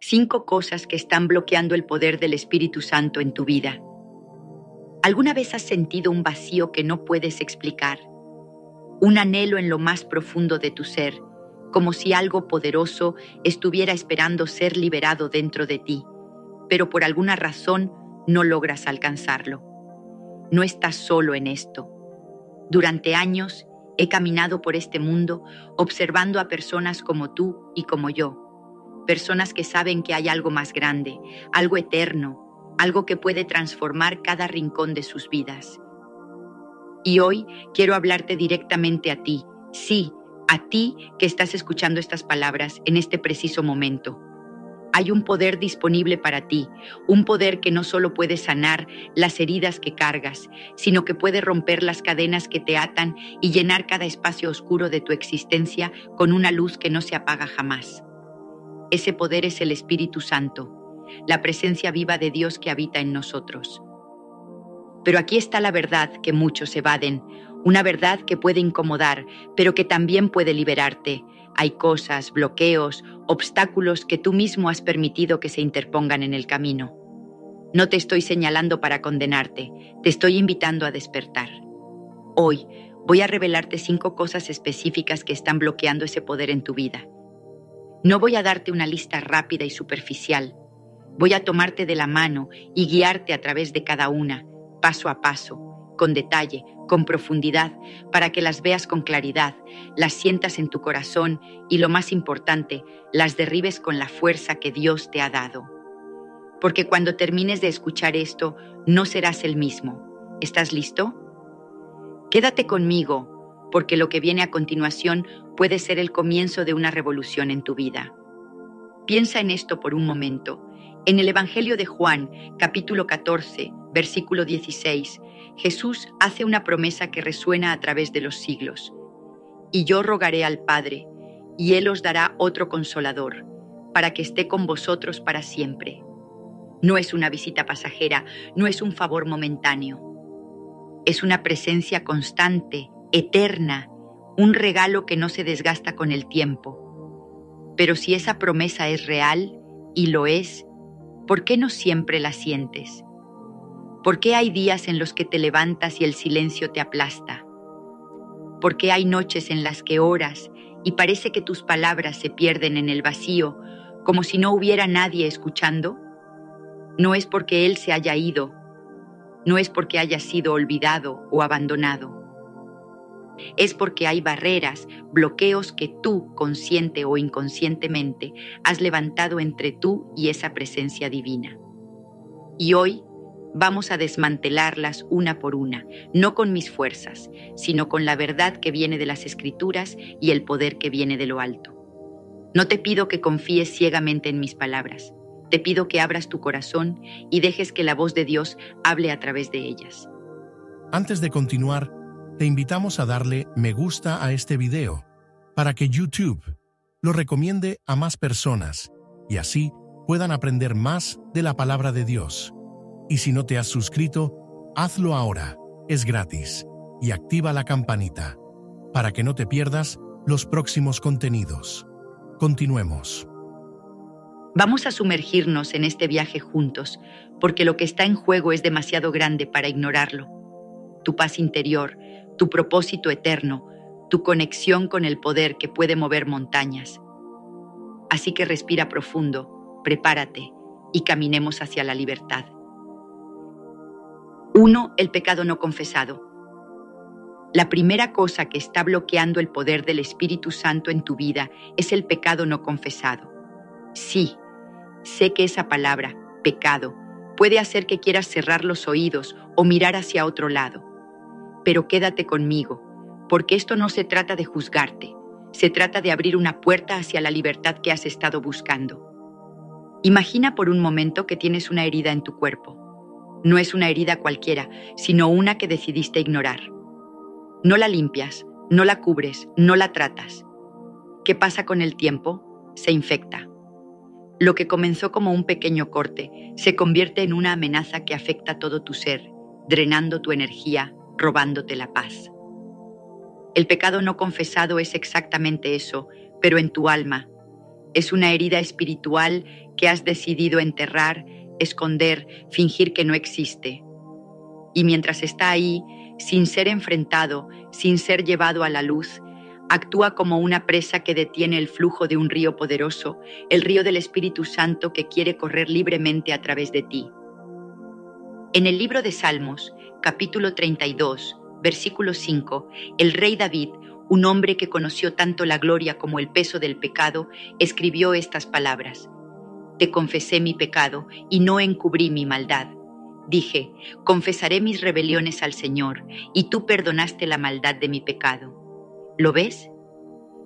5 cosas que están bloqueando el poder del Espíritu Santo en tu vida. ¿Alguna vez has sentido un vacío que no puedes explicar? Un anhelo en lo más profundo de tu ser, como si algo poderoso estuviera esperando ser liberado dentro de ti, pero por alguna razón no logras alcanzarlo. No estás solo en esto. Durante años he caminado por este mundo observando a personas como tú y como yo. Personas que saben que hay algo más grande, algo eterno, algo que puede transformar cada rincón de sus vidas. Y hoy quiero hablarte directamente a ti, sí, a ti que estás escuchando estas palabras en este preciso momento. Hay un poder disponible para ti, un poder que no solo puede sanar las heridas que cargas, sino que puede romper las cadenas que te atan y llenar cada espacio oscuro de tu existencia con una luz que no se apaga jamás. Ese poder es el Espíritu Santo, la presencia viva de Dios que habita en nosotros. Pero aquí está la verdad que muchos evaden, una verdad que puede incomodar, pero que también puede liberarte. Hay cosas, bloqueos, obstáculos que tú mismo has permitido que se interpongan en el camino. No te estoy señalando para condenarte, te estoy invitando a despertar. Hoy voy a revelarte 5 cosas específicas que están bloqueando ese poder en tu vida. No voy a darte una lista rápida y superficial. Voy a tomarte de la mano y guiarte a través de cada una, paso a paso, con detalle, con profundidad, para que las veas con claridad, las sientas en tu corazón y, lo más importante, las derribes con la fuerza que Dios te ha dado. Porque cuando termines de escuchar esto, no serás el mismo. ¿Estás listo? Quédate conmigo, porque lo que viene a continuación puede ser el comienzo de una revolución en tu vida. Piensa en esto por un momento. En el Evangelio de Juan, capítulo 14, versículo 16, Jesús hace una promesa que resuena a través de los siglos. Y yo rogaré al Padre, y Él os dará otro consolador, para que esté con vosotros para siempre. No es una visita pasajera, no es un favor momentáneo. Es una presencia constante, eterna, un regalo que no se desgasta con el tiempo. Pero si esa promesa es real, y lo es, ¿por qué no siempre la sientes? ¿Por qué hay días en los que te levantas y el silencio te aplasta? ¿Por qué hay noches en las que oras y parece que tus palabras se pierden en el vacío, como si no hubiera nadie escuchando? No es porque Él se haya ido, no es porque haya sido olvidado o abandonado. Es porque hay barreras, bloqueos que tú, consciente o inconscientemente, has levantado entre tú y esa presencia divina. Y hoy vamos a desmantelarlas una por una, no con mis fuerzas, sino con la verdad que viene de las Escrituras y el poder que viene de lo alto. No te pido que confíes ciegamente en mis palabras. Te pido que abras tu corazón y dejes que la voz de Dios hable a través de ellas. Antes de continuar, te invitamos a darle me gusta a este video para que YouTube lo recomiende a más personas y así puedan aprender más de la palabra de Dios. Y si no te has suscrito, hazlo ahora, es gratis, y activa la campanita para que no te pierdas los próximos contenidos. Continuemos. Vamos a sumergirnos en este viaje juntos, porque lo que está en juego es demasiado grande para ignorarlo. Tu paz interior, tu propósito eterno, tu conexión con el poder que puede mover montañas. Así que respira profundo, prepárate y caminemos hacia la libertad. 1. El pecado no confesado. La primera cosa que está bloqueando el poder del Espíritu Santo en tu vida es el pecado no confesado. Sí, sé que esa palabra, pecado, puede hacer que quieras cerrar los oídos o mirar hacia otro lado. Pero quédate conmigo, porque esto no se trata de juzgarte, se trata de abrir una puerta hacia la libertad que has estado buscando. Imagina por un momento que tienes una herida en tu cuerpo. No es una herida cualquiera, sino una que decidiste ignorar. No la limpias, no la cubres, no la tratas. ¿Qué pasa con el tiempo? Se infecta. Lo que comenzó como un pequeño corte se convierte en una amenaza que afecta todo tu ser, drenando tu energía, robándote la paz. El pecado no confesado es exactamente eso, pero en tu alma. Es una herida espiritual que has decidido enterrar, esconder, fingir que no existe. Y mientras está ahí, sin ser enfrentado, sin ser llevado a la luz, actúa como una presa que detiene el flujo de un río poderoso, el río del Espíritu Santo que quiere correr libremente a través de ti. En el libro de Salmos, capítulo 32, versículo 5, el rey David, un hombre que conoció tanto la gloria como el peso del pecado, escribió estas palabras: Te confesé mi pecado y no encubrí mi maldad. Dije, confesaré mis rebeliones al Señor, y tú perdonaste la maldad de mi pecado. ¿Lo ves?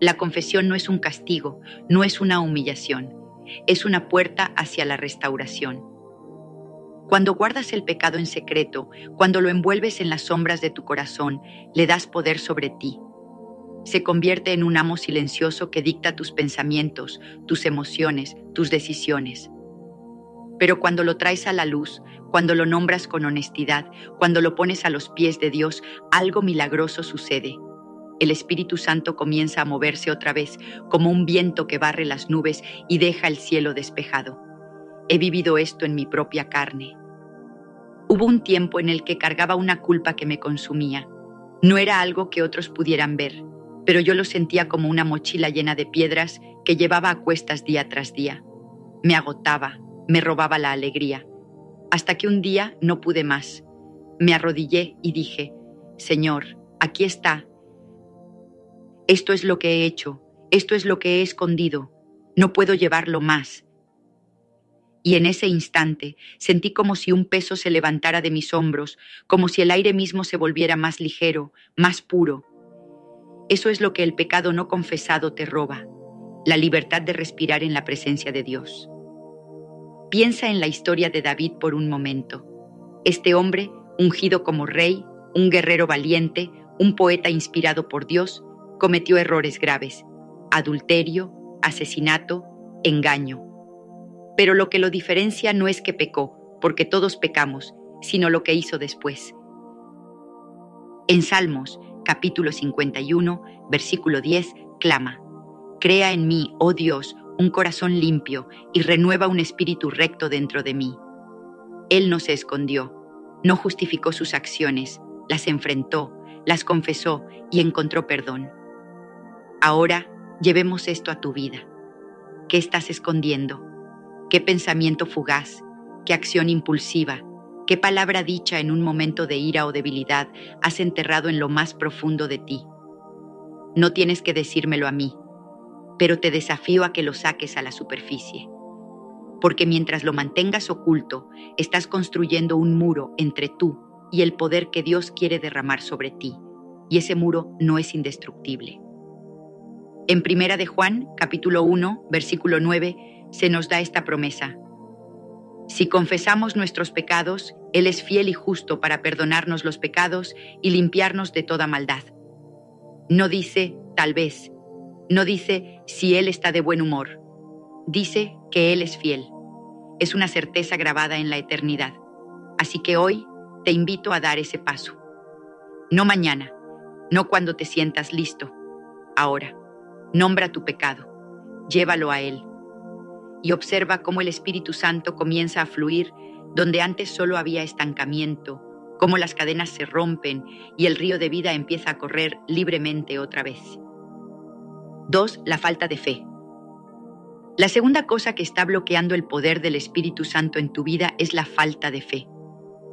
La confesión no es un castigo, no es una humillación, es una puerta hacia la restauración. Cuando guardas el pecado en secreto, cuando lo envuelves en las sombras de tu corazón, le das poder sobre ti. Se convierte en un amo silencioso que dicta tus pensamientos, tus emociones, tus decisiones. Pero cuando lo traes a la luz, cuando lo nombras con honestidad, cuando lo pones a los pies de Dios, algo milagroso sucede. El Espíritu Santo comienza a moverse otra vez, como un viento que barre las nubes y deja el cielo despejado. He vivido esto en mi propia carne. Hubo un tiempo en el que cargaba una culpa que me consumía. No era algo que otros pudieran ver, pero yo lo sentía como una mochila llena de piedras que llevaba a cuestas día tras día. Me agotaba, me robaba la alegría, hasta que un día no pude más. Me arrodillé y dije, Señor, aquí está. Esto es lo que he hecho, esto es lo que he escondido, no puedo llevarlo más. Y en ese instante sentí como si un peso se levantara de mis hombros, como si el aire mismo se volviera más ligero, más puro. Eso es lo que el pecado no confesado te roba, la libertad de respirar en la presencia de Dios. Piensa en la historia de David por un momento. Este hombre, ungido como rey, un guerrero valiente, un poeta inspirado por Dios, cometió errores graves: adulterio, asesinato, engaño. Pero lo que lo diferencia no es que pecó, porque todos pecamos, sino lo que hizo después. En Salmos, capítulo 51, versículo 10, clama: Crea en mí, oh Dios, un corazón limpio y renueva un espíritu recto dentro de mí. Él no se escondió, no justificó sus acciones, las enfrentó, las confesó y encontró perdón. Ahora, llevemos esto a tu vida. ¿Qué estás escondiendo? ¿Qué pensamiento fugaz? ¿Qué acción impulsiva? ¿Qué palabra dicha en un momento de ira o debilidad has enterrado en lo más profundo de ti? No tienes que decírmelo a mí, pero te desafío a que lo saques a la superficie. Porque mientras lo mantengas oculto, estás construyendo un muro entre tú y el poder que Dios quiere derramar sobre ti, y ese muro no es indestructible. En 1 de Juan, capítulo 1, versículo 9, se nos da esta promesa: Si confesamos nuestros pecados, Él es fiel y justo para perdonarnos los pecados y limpiarnos de toda maldad. No dice tal vez, no dice si Él está de buen humor, dice que Él es fiel. Es una certeza grabada en la eternidad. Así que hoy te invito a dar ese paso. No mañana, no cuando te sientas listo, ahora. Nombra tu pecado, llévalo a Él y observa cómo el Espíritu Santo comienza a fluir donde antes solo había estancamiento, cómo las cadenas se rompen y el río de vida empieza a correr libremente otra vez. 2. La falta de fe. La segunda cosa que está bloqueando el poder del Espíritu Santo en tu vida es la falta de fe.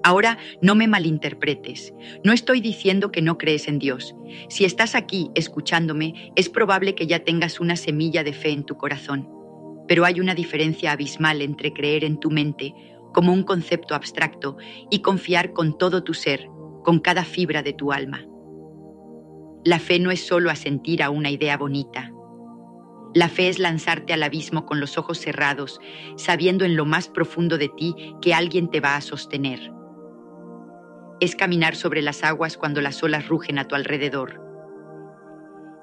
Ahora, no me malinterpretes. No estoy diciendo que no crees en Dios. Si estás aquí escuchándome, es probable que ya tengas una semilla de fe en tu corazón. Pero hay una diferencia abismal entre creer en tu mente como un concepto abstracto y confiar con todo tu ser, con cada fibra de tu alma. La fe no es solo asentir a una idea bonita. La fe es lanzarte al abismo con los ojos cerrados, sabiendo en lo más profundo de ti que alguien te va a sostener. Es caminar sobre las aguas cuando las olas rugen a tu alrededor.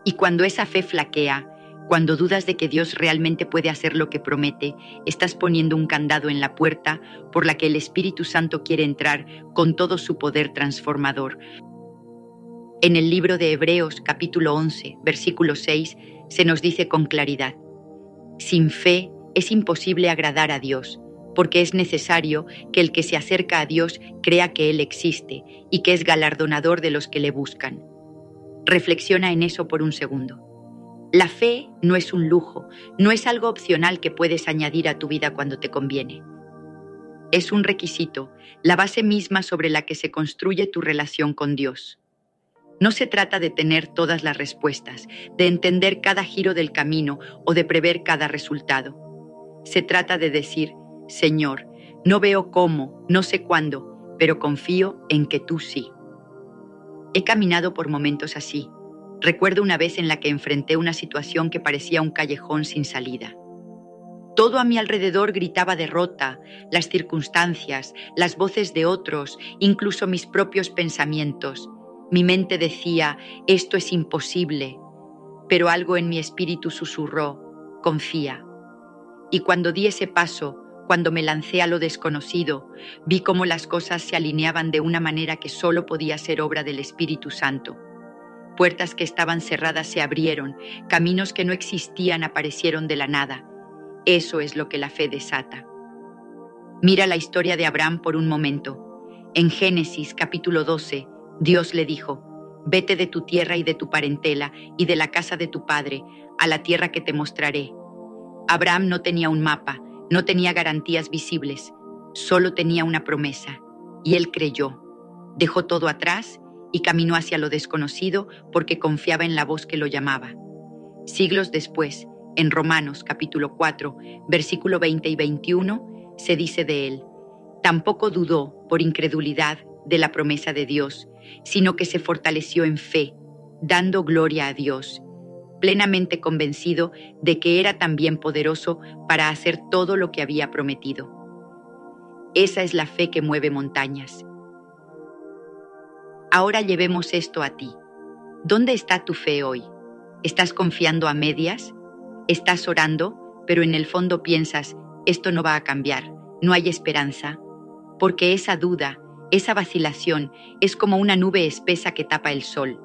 Y cuando esa fe flaquea, cuando dudas de que Dios realmente puede hacer lo que promete, estás poniendo un candado en la puerta por la que el Espíritu Santo quiere entrar con todo su poder transformador. En el libro de Hebreos, capítulo 11, versículo 6, se nos dice con claridad: Sin fe es imposible agradar a Dios, porque es necesario que el que se acerca a Dios crea que Él existe y que es galardonador de los que le buscan. Reflexiona en eso por un segundo. La fe no es un lujo, no es algo opcional que puedes añadir a tu vida cuando te conviene. Es un requisito, la base misma sobre la que se construye tu relación con Dios. No se trata de tener todas las respuestas, de entender cada giro del camino o de prever cada resultado. Se trata de decir, Señor, no veo cómo, no sé cuándo, pero confío en que tú sí. He caminado por momentos así. Recuerdo una vez en la que enfrenté una situación que parecía un callejón sin salida. Todo a mi alrededor gritaba derrota, las circunstancias, las voces de otros, incluso mis propios pensamientos. Mi mente decía, esto es imposible, pero algo en mi espíritu susurró, confía. Y cuando di ese paso, cuando me lancé a lo desconocido, vi cómo las cosas se alineaban de una manera que solo podía ser obra del Espíritu Santo. Puertas que estaban cerradas se abrieron, caminos que no existían aparecieron de la nada. Eso es lo que la fe desata. Mira la historia de Abraham por un momento. En Génesis capítulo 12, Dios le dijo, vete de tu tierra y de tu parentela y de la casa de tu padre, a la tierra que te mostraré. Abraham no tenía un mapa, no tenía garantías visibles, solo tenía una promesa, y él creyó. Dejó todo atrás y caminó hacia lo desconocido porque confiaba en la voz que lo llamaba. Siglos después, en Romanos capítulo 4, versículo 20 y 21, se dice de él, tampoco dudó por incredulidad de la promesa de Dios, sino que se fortaleció en fe, dando gloria a Dios, plenamente convencido de que era también poderoso para hacer todo lo que había prometido. Esa es la fe que mueve montañas. Ahora llevemos esto a ti. ¿Dónde está tu fe hoy? ¿Estás confiando a medias? ¿Estás orando, pero en el fondo piensas, esto no va a cambiar, no hay esperanza? Porque esa duda, esa vacilación, es como una nube espesa que tapa el sol.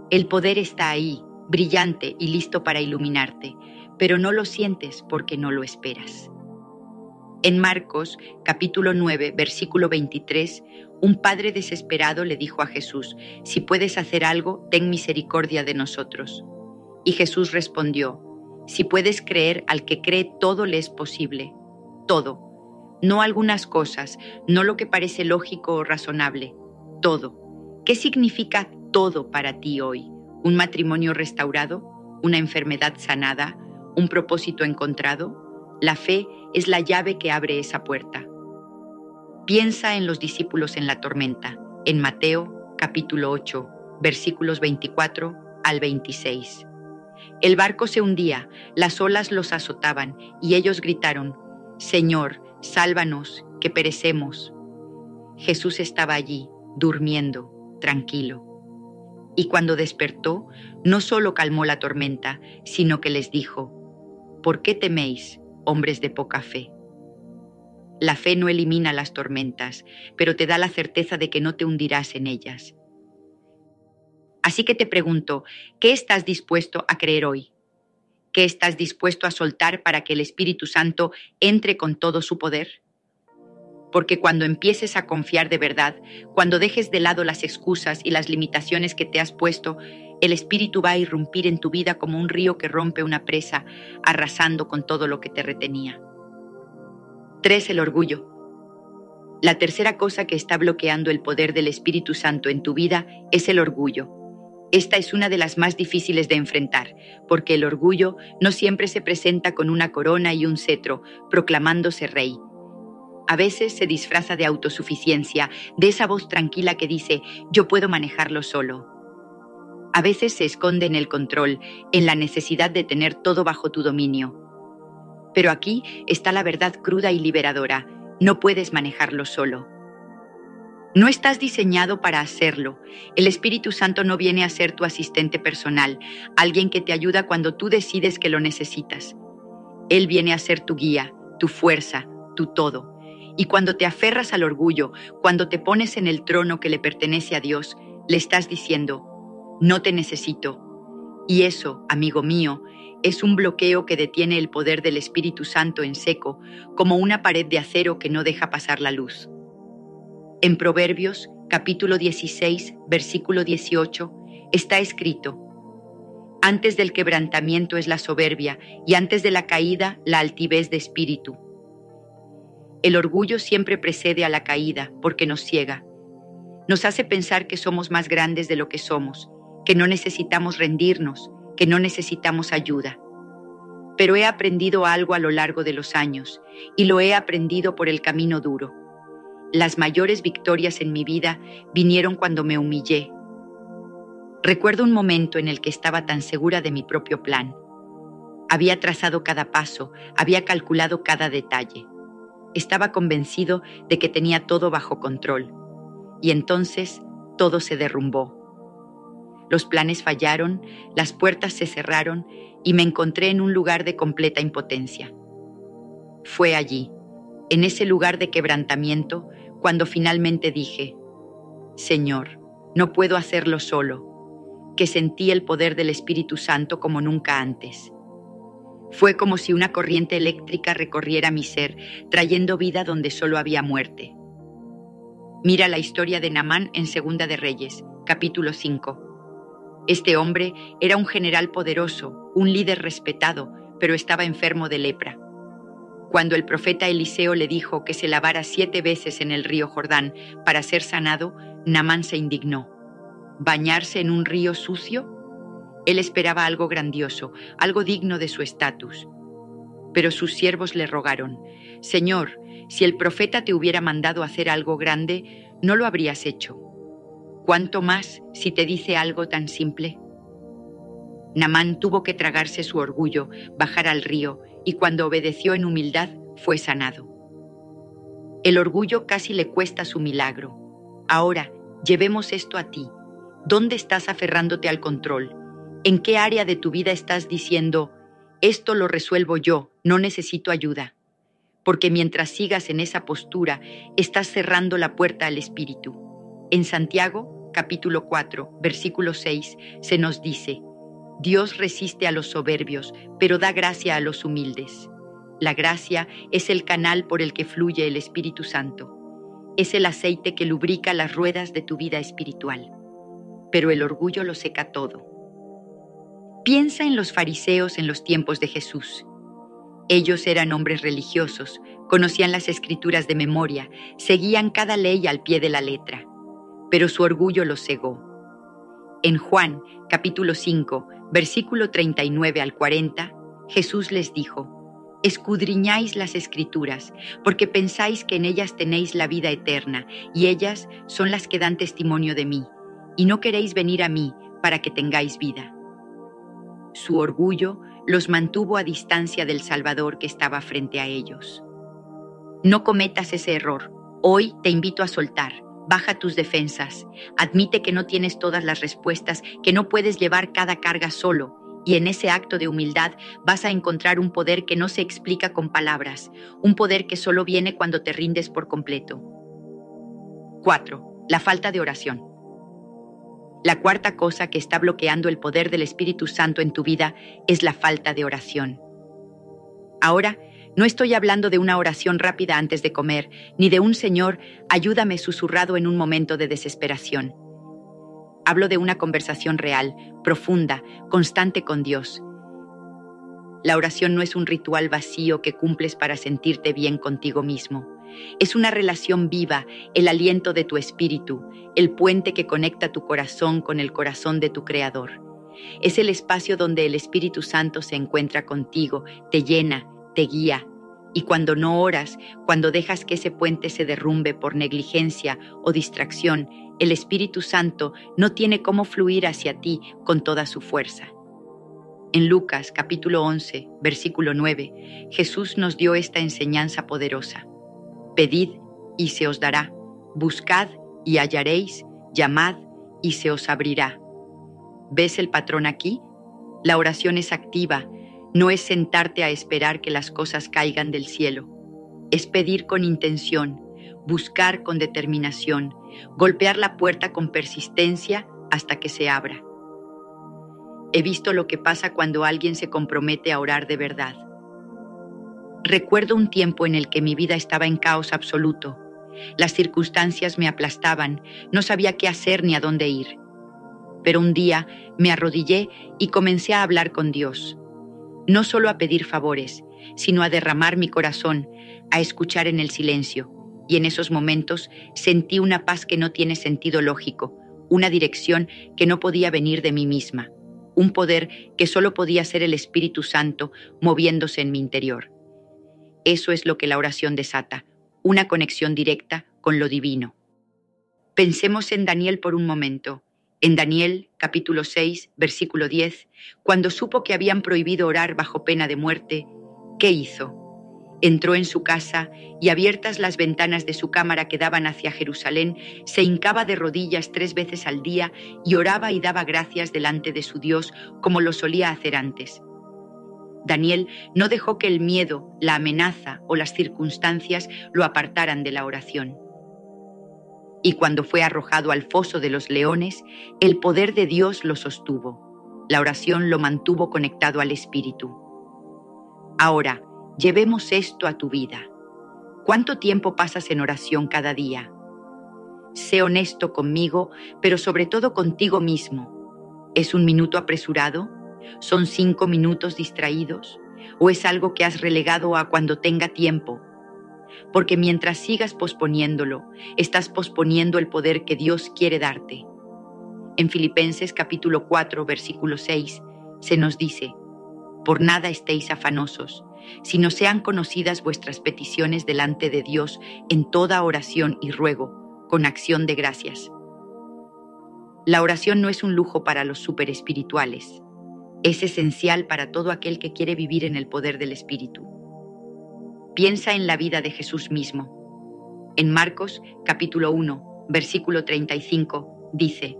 El poder está ahí, brillante y listo para iluminarte, pero no lo sientes porque no lo esperas. En Marcos, capítulo 9, versículo 23, un padre desesperado le dijo a Jesús, si puedes hacer algo, ten misericordia de nosotros. Y Jesús respondió, si puedes creer, al que cree todo le es posible, todo. No algunas cosas, no lo que parece lógico o razonable, todo. ¿Qué significa todo para ti hoy? ¿Un matrimonio restaurado? ¿Una enfermedad sanada? ¿Un propósito encontrado? La fe es la llave que abre esa puerta. Piensa en los discípulos en la tormenta, en Mateo capítulo 8, versículos 24 al 26. El barco se hundía, las olas los azotaban y ellos gritaron, Señor, sálvanos, que perecemos. Jesús estaba allí, durmiendo, tranquilo. Y cuando despertó, no solo calmó la tormenta, sino que les dijo, ¿por qué teméis, hombres de poca fe? La fe no elimina las tormentas, pero te da la certeza de que no te hundirás en ellas. Así que te pregunto, ¿qué estás dispuesto a creer hoy? ¿Qué estás dispuesto a soltar para que el Espíritu Santo entre con todo su poder? Porque cuando empieces a confiar de verdad, cuando dejes de lado las excusas y las limitaciones que te has puesto, el Espíritu va a irrumpir en tu vida como un río que rompe una presa, arrasando con todo lo que te retenía. 3. El orgullo. La tercera cosa que está bloqueando el poder del Espíritu Santo en tu vida es el orgullo. Esta es una de las más difíciles de enfrentar, porque el orgullo no siempre se presenta con una corona y un cetro, proclamándose rey. A veces se disfraza de autosuficiencia, de esa voz tranquila que dice, yo puedo manejarlo solo. A veces se esconde en el control, en la necesidad de tener todo bajo tu dominio. Pero aquí está la verdad cruda y liberadora, no puedes manejarlo solo. No estás diseñado para hacerlo. El Espíritu Santo no viene a ser tu asistente personal, alguien que te ayuda cuando tú decides que lo necesitas. Él viene a ser tu guía, tu fuerza, tu todo. Y cuando te aferras al orgullo, cuando te pones en el trono que le pertenece a Dios, le estás diciendo, no te necesito. Y eso, amigo mío, es un bloqueo que detiene el poder del Espíritu Santo en seco, como una pared de acero que no deja pasar la luz. En Proverbios, capítulo 16, versículo 18, está escrito: antes del quebrantamiento es la soberbia, y antes de la caída, la altivez de espíritu. El orgullo siempre precede a la caída, porque nos ciega. Nos hace pensar que somos más grandes de lo que somos, que no necesitamos rendirnos, que no necesitamos ayuda. Pero he aprendido algo a lo largo de los años, y lo he aprendido por el camino duro. Las mayores victorias en mi vida vinieron cuando me humillé. Recuerdo un momento en el que estaba tan segura de mi propio plan. Había trazado cada paso, había calculado cada detalle. Estaba convencido de que tenía todo bajo control. Y entonces todo se derrumbó. Los planes fallaron, las puertas se cerraron y me encontré en un lugar de completa impotencia. Fue allí, en ese lugar de quebrantamiento, cuando finalmente dije: Señor, no puedo hacerlo solo, que sentí el poder del Espíritu Santo como nunca antes. Fue como si una corriente eléctrica recorriera mi ser, trayendo vida donde solo había muerte. Mira la historia de Naamán en Segunda de Reyes, capítulo 5. Este hombre era un general poderoso, un líder respetado, pero estaba enfermo de lepra. Cuando el profeta Eliseo le dijo que se lavara 7 veces en el río Jordán para ser sanado, Naamán se indignó. ¿Bañarse en un río sucio? Él esperaba algo grandioso, algo digno de su estatus. Pero sus siervos le rogaron: Señor, si el profeta te hubiera mandado hacer algo grande, no lo habrías hecho. ¿Cuánto más si te dice algo tan simple? Naamán tuvo que tragarse su orgullo, bajar al río, y cuando obedeció en humildad, fue sanado. El orgullo casi le cuesta su milagro. Ahora, llevemos esto a ti. ¿Dónde estás aferrándote al control? ¿En qué área de tu vida estás diciendo: esto lo resuelvo yo, no necesito ayuda? Porque mientras sigas en esa postura, estás cerrando la puerta al Espíritu. En Santiago, capítulo 4, versículo 6, se nos dice: Dios resiste a los soberbios, pero da gracia a los humildes. La gracia es el canal por el que fluye el Espíritu Santo. Es el aceite que lubrica las ruedas de tu vida espiritual. Pero el orgullo lo seca todo. Piensa en los fariseos en los tiempos de Jesús. Ellos eran hombres religiosos, conocían las escrituras de memoria, seguían cada ley al pie de la letra, pero su orgullo los cegó. En Juan, capítulo 5, versículo 39 al 40, Jesús les dijo: escudriñáis las escrituras, porque pensáis que en ellas tenéis la vida eterna, y ellas son las que dan testimonio de mí, y no queréis venir a mí para que tengáis vida. Su orgullo los mantuvo a distancia del Salvador que estaba frente a ellos. No cometas ese error. Hoy te invito a soltar. Baja tus defensas. Admite que no tienes todas las respuestas, que no puedes llevar cada carga solo. Y en ese acto de humildad vas a encontrar un poder que no se explica con palabras, un poder que solo viene cuando te rindes por completo. 4. La falta de oración. La cuarta cosa que está bloqueando el poder del Espíritu Santo en tu vida es la falta de oración. Ahora, no estoy hablando de una oración rápida antes de comer, ni de un Señor, ayúdame susurrado en un momento de desesperación. Hablo de una conversación real, profunda, constante con Dios. La oración no es un ritual vacío que cumples para sentirte bien contigo mismo. Es una relación viva, el aliento de tu espíritu, el puente que conecta tu corazón con el corazón de tu Creador. Es el espacio donde el Espíritu Santo se encuentra contigo, te llena, te guía. Y cuando no oras, cuando dejas que ese puente se derrumbe por negligencia o distracción, el Espíritu Santo no tiene cómo fluir hacia ti con toda su fuerza. En Lucas capítulo 11, versículo 9, Jesús nos dio esta enseñanza poderosa. Pedid y se os dará, buscad y hallaréis, llamad y se os abrirá. ¿Ves el patrón aquí? La oración es activa, no es sentarte a esperar que las cosas caigan del cielo. Es pedir con intención, buscar con determinación, golpear la puerta con persistencia hasta que se abra. He visto lo que pasa cuando alguien se compromete a orar de verdad. Recuerdo un tiempo en el que mi vida estaba en caos absoluto. Las circunstancias me aplastaban, no sabía qué hacer ni a dónde ir. Pero un día me arrodillé y comencé a hablar con Dios. No solo a pedir favores, sino a derramar mi corazón, a escuchar en el silencio. Y en esos momentos sentí una paz que no tiene sentido lógico, una dirección que no podía venir de mí misma, un poder que solo podía ser el Espíritu Santo moviéndose en mi interior. Eso es lo que la oración desata, una conexión directa con lo divino. Pensemos en Daniel por un momento. En Daniel, capítulo 6, versículo 10, cuando supo que habían prohibido orar bajo pena de muerte, ¿qué hizo? Entró en su casa y, abiertas las ventanas de su cámara que daban hacia Jerusalén, se hincaba de rodillas 3 veces al día y oraba y daba gracias delante de su Dios como lo solía hacer antes. Daniel no dejó que el miedo, la amenaza o las circunstancias lo apartaran de la oración. Y cuando fue arrojado al foso de los leones, el poder de Dios lo sostuvo. La oración lo mantuvo conectado al Espíritu. Ahora, llevemos esto a tu vida. ¿Cuánto tiempo pasas en oración cada día? Sé honesto conmigo, pero sobre todo contigo mismo. ¿Es un minuto apresurado? ¿Son 5 minutos distraídos? ¿O es algo que has relegado a cuando tenga tiempo? Porque mientras sigas posponiéndolo, estás posponiendo el poder que Dios quiere darte. En Filipenses capítulo 4, versículo 6, se nos dice: por nada estéis afanosos, sino sean conocidas vuestras peticiones delante de Dios en toda oración y ruego, con acción de gracias. La oración no es un lujo para los superespirituales. Es esencial para todo aquel que quiere vivir en el poder del Espíritu. Piensa en la vida de Jesús mismo. En Marcos, capítulo 1, versículo 35, dice: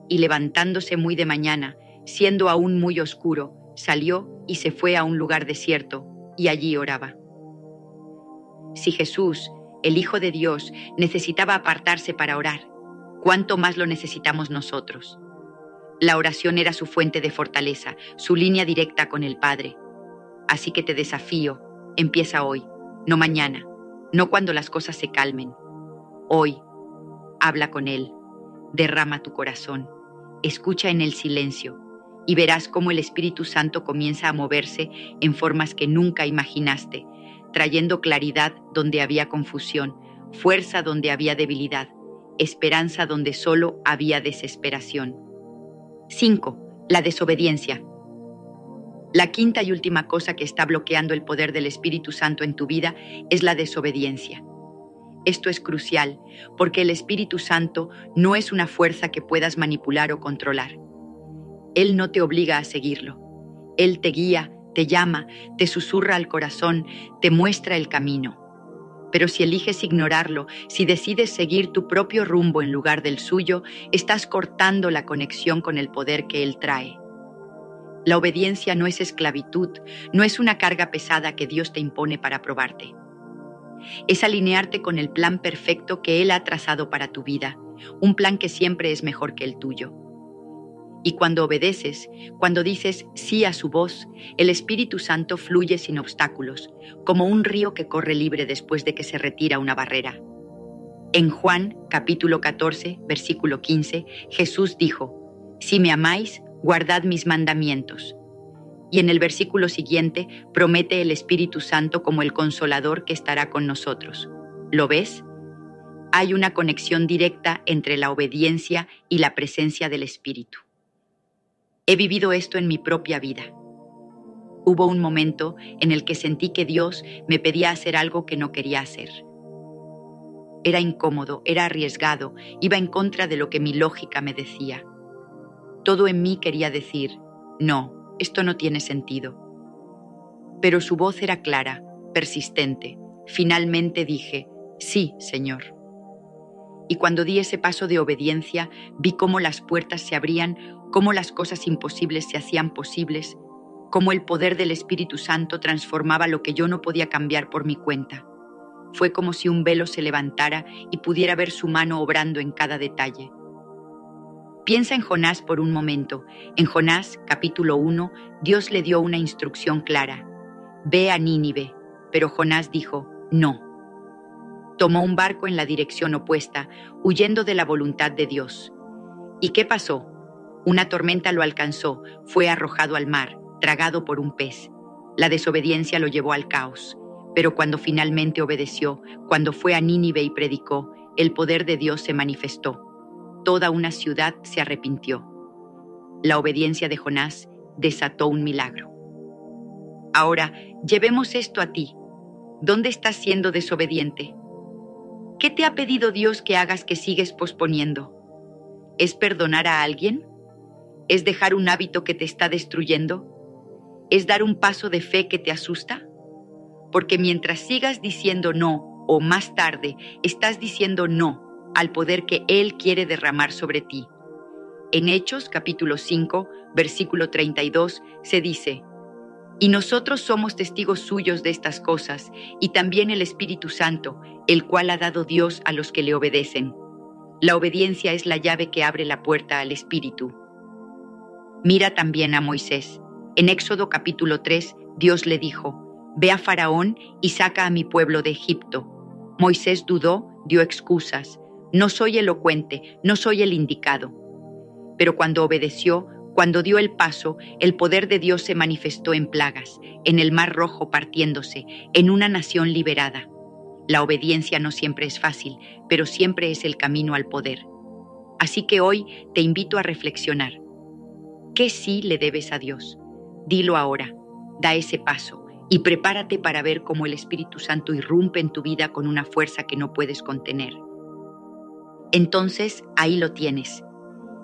y levantándose muy de mañana, siendo aún muy oscuro, salió y se fue a un lugar desierto, y allí oraba. Si Jesús, el Hijo de Dios, necesitaba apartarse para orar, ¿cuánto más lo necesitamos nosotros? La oración era su fuente de fortaleza, su línea directa con el Padre. Así que te desafío, empieza hoy, no mañana, no cuando las cosas se calmen. Hoy, habla con Él, derrama tu corazón, escucha en el silencio y verás cómo el Espíritu Santo comienza a moverse en formas que nunca imaginaste, trayendo claridad donde había confusión, fuerza donde había debilidad, esperanza donde solo había desesperación. 5. La desobediencia. La quinta y última cosa que está bloqueando el poder del Espíritu Santo en tu vida es la desobediencia. Esto es crucial porque el Espíritu Santo no es una fuerza que puedas manipular o controlar. Él no te obliga a seguirlo. Él te guía, te llama, te susurra al corazón, te muestra el camino. Pero si eliges ignorarlo, si decides seguir tu propio rumbo en lugar del suyo, estás cortando la conexión con el poder que Él trae. La obediencia no es esclavitud, no es una carga pesada que Dios te impone para probarte. Es alinearte con el plan perfecto que Él ha trazado para tu vida, un plan que siempre es mejor que el tuyo. Y cuando obedeces, cuando dices sí a su voz, el Espíritu Santo fluye sin obstáculos, como un río que corre libre después de que se retira una barrera. En Juan, capítulo 14, versículo 15, Jesús dijo: si me amáis, guardad mis mandamientos. Y en el versículo siguiente promete el Espíritu Santo como el Consolador que estará con nosotros. ¿Lo ves? Hay una conexión directa entre la obediencia y la presencia del Espíritu. He vivido esto en mi propia vida. Hubo un momento en el que sentí que Dios me pedía hacer algo que no quería hacer. Era incómodo, era arriesgado, iba en contra de lo que mi lógica me decía. Todo en mí quería decir: no, esto no tiene sentido. Pero su voz era clara, persistente. Finalmente dije: sí, Señor. Y cuando di ese paso de obediencia, vi cómo las puertas se abrían, cómo las cosas imposibles se hacían posibles, cómo el poder del Espíritu Santo transformaba lo que yo no podía cambiar por mi cuenta. Fue como si un velo se levantara y pudiera ver su mano obrando en cada detalle. Piensa en Jonás por un momento. En Jonás, capítulo 1, Dios le dio una instrucción clara. Ve a Nínive. Pero Jonás dijo, no. Tomó un barco en la dirección opuesta, huyendo de la voluntad de Dios. ¿Y qué pasó? Una tormenta lo alcanzó, fue arrojado al mar, tragado por un pez. La desobediencia lo llevó al caos. Pero cuando finalmente obedeció, cuando fue a Nínive y predicó, el poder de Dios se manifestó. Toda una ciudad se arrepintió. La obediencia de Jonás desató un milagro. Ahora, llevemos esto a ti. ¿Dónde estás siendo desobediente? ¿Qué te ha pedido Dios que hagas que sigues posponiendo? ¿Es perdonar a alguien? ¿Es dejar un hábito que te está destruyendo? ¿Es dar un paso de fe que te asusta? Porque mientras sigas diciendo no, o más tarde, estás diciendo no al poder que Él quiere derramar sobre ti. En Hechos, capítulo 5, versículo 32, se dice, y nosotros somos testigos suyos de estas cosas, y también el Espíritu Santo, el cual ha dado Dios a los que le obedecen. La obediencia es la llave que abre la puerta al Espíritu. Mira también a Moisés. En Éxodo capítulo 3, Dios le dijo, ve a Faraón y saca a mi pueblo de Egipto. Moisés dudó, dio excusas. No soy elocuente, no soy el indicado. Pero cuando obedeció, cuando dio el paso, el poder de Dios se manifestó en plagas, en el Mar Rojo partiéndose, en una nación liberada. La obediencia no siempre es fácil, pero siempre es el camino al poder. Así que hoy te invito a reflexionar. ¿Qué sí le debes a Dios? Dilo ahora, da ese paso y prepárate para ver cómo el Espíritu Santo irrumpe en tu vida con una fuerza que no puedes contener. Entonces, ahí lo tienes.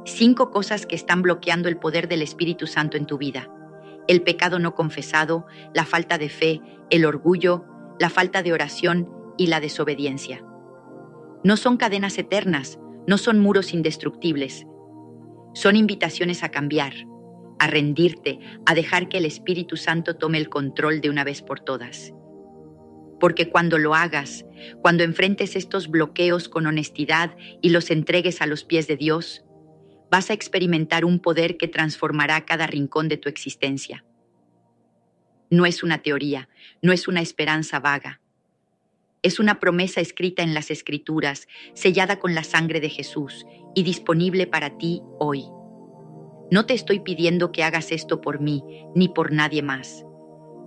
5 cosas que están bloqueando el poder del Espíritu Santo en tu vida. El pecado no confesado, la falta de fe, el orgullo, la falta de oración y la desobediencia. No son cadenas eternas, no son muros indestructibles. Son invitaciones a cambiar, a rendirte, a dejar que el Espíritu Santo tome el control de una vez por todas. Porque cuando lo hagas, cuando enfrentes estos bloqueos con honestidad y los entregues a los pies de Dios, vas a experimentar un poder que transformará cada rincón de tu existencia. No es una teoría, no es una esperanza vaga. Es una promesa escrita en las Escrituras, sellada con la sangre de Jesús y disponible para ti hoy. No te estoy pidiendo que hagas esto por mí, ni por nadie más.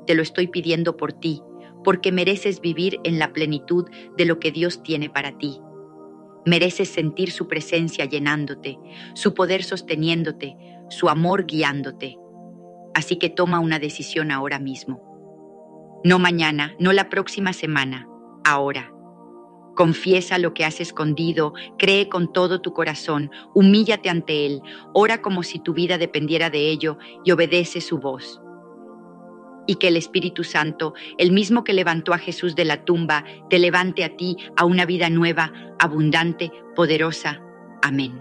Te lo estoy pidiendo por ti, porque mereces vivir en la plenitud de lo que Dios tiene para ti. Mereces sentir su presencia llenándote, su poder sosteniéndote, su amor guiándote. Así que toma una decisión ahora mismo. No mañana, no la próxima semana, ahora. Confiesa lo que has escondido, cree con todo tu corazón, humíllate ante Él, ora como si tu vida dependiera de ello y obedece su voz. Y que el Espíritu Santo, el mismo que levantó a Jesús de la tumba, te levante a ti a una vida nueva, abundante, poderosa. Amén.